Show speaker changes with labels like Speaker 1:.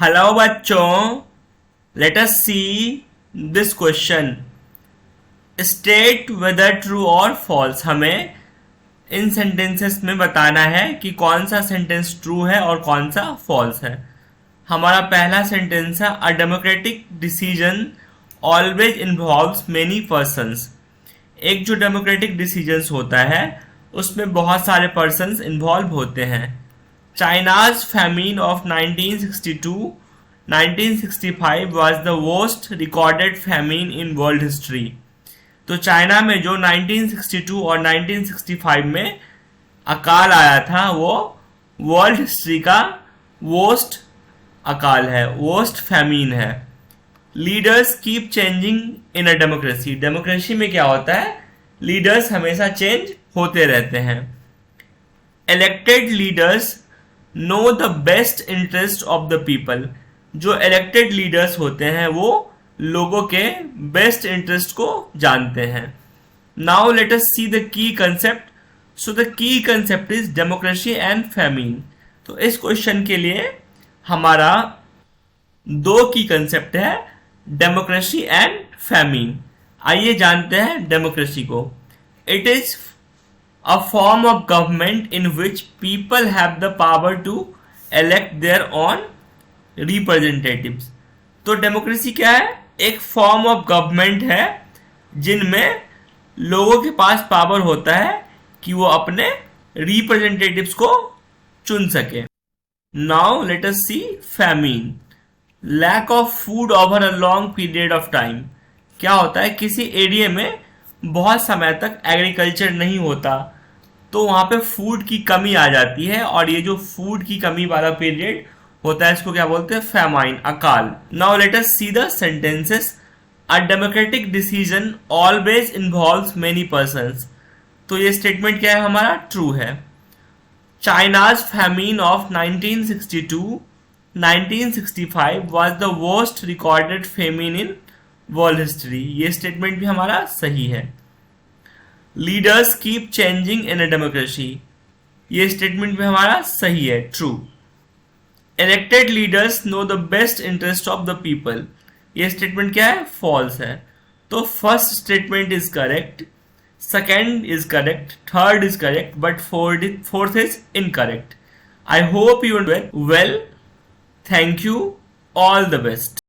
Speaker 1: Hello बच्चों, late us see this question. State whether true और false. हमें इन sentences में बताना है कि कौन सा सेंटेंस ट्रू है और कौन सा फॉल्स है। हमारा पहला सेंटेंस है a democratic decision always involves many persons. एक जो डेमोक्रेटिक डिसीजंस होता है उसमें बहुत सारे पर्सन्स इन्वॉल्व होते हैं। China's famine of 1962-1965 was the worst recorded famine in world history। तो चाइना में जो 1962 और 1965 में अकाल आया था वो वर्ल्ड हिस्ट्री का वर्स्ट अकाल है, वर्स्ट फैमिन है। Leaders keep changing in a democracy. Democracy में क्या होता है, लीडर्स हमेशा चेंज होते रहते हैं। Elected leaders know the best interest of the people. जो इलेक्टेड लीडर्स होते हैं वो लोगों के बेस्ट इंटरेस्ट को जानते हैं। Now let us see the key concept. So the key concept is democracy and famine. तो इस क्वेश्चन के लिए हमारा दो की कंसेप्ट है, डेमोक्रेसी एंड फैमिन। आइए जानते हैं डेमोक्रेसी को। It is a form of government in which people have the power to elect their own representatives। तो डेमोक्रेसी क्या है, एक फॉर्म ऑफ गवर्नमेंट है जिनमें लोगों के पास पावर होता है कि वो अपने रिप्रेजेंटेटिव्स को चुन सके। Now let us see famine. Lack of food over a long period of time. क्या होता है, किसी एरिया में बहुत समय तक एग्रीकल्चर नहीं होता तो वहां पे फूड की कमी आ जाती है, और ये जो फूड की कमी वाला पीरियड होता है इसको क्या बोलते हैं, फैमाइन, अकाल। Now let us see the sentences. A democratic decision always involves many persons. तो ये स्टेटमेंट क्या है, हमारा ट्रू है। China's famine of 1962-1965 was the worst recorded famine in world history. ये स्टेटमेंट भी हमारा सही है। Leaders keep changing in a democracy. ये स्टेटमेंट भी हमारा सही है, true. Elected leaders know the best interest of the people. ये स्टेटमेंट क्या है, फॉल्स है। तो first statement is correct, second is correct, third is correct, but fourth is incorrect. I hope you well. Thank you, all the best.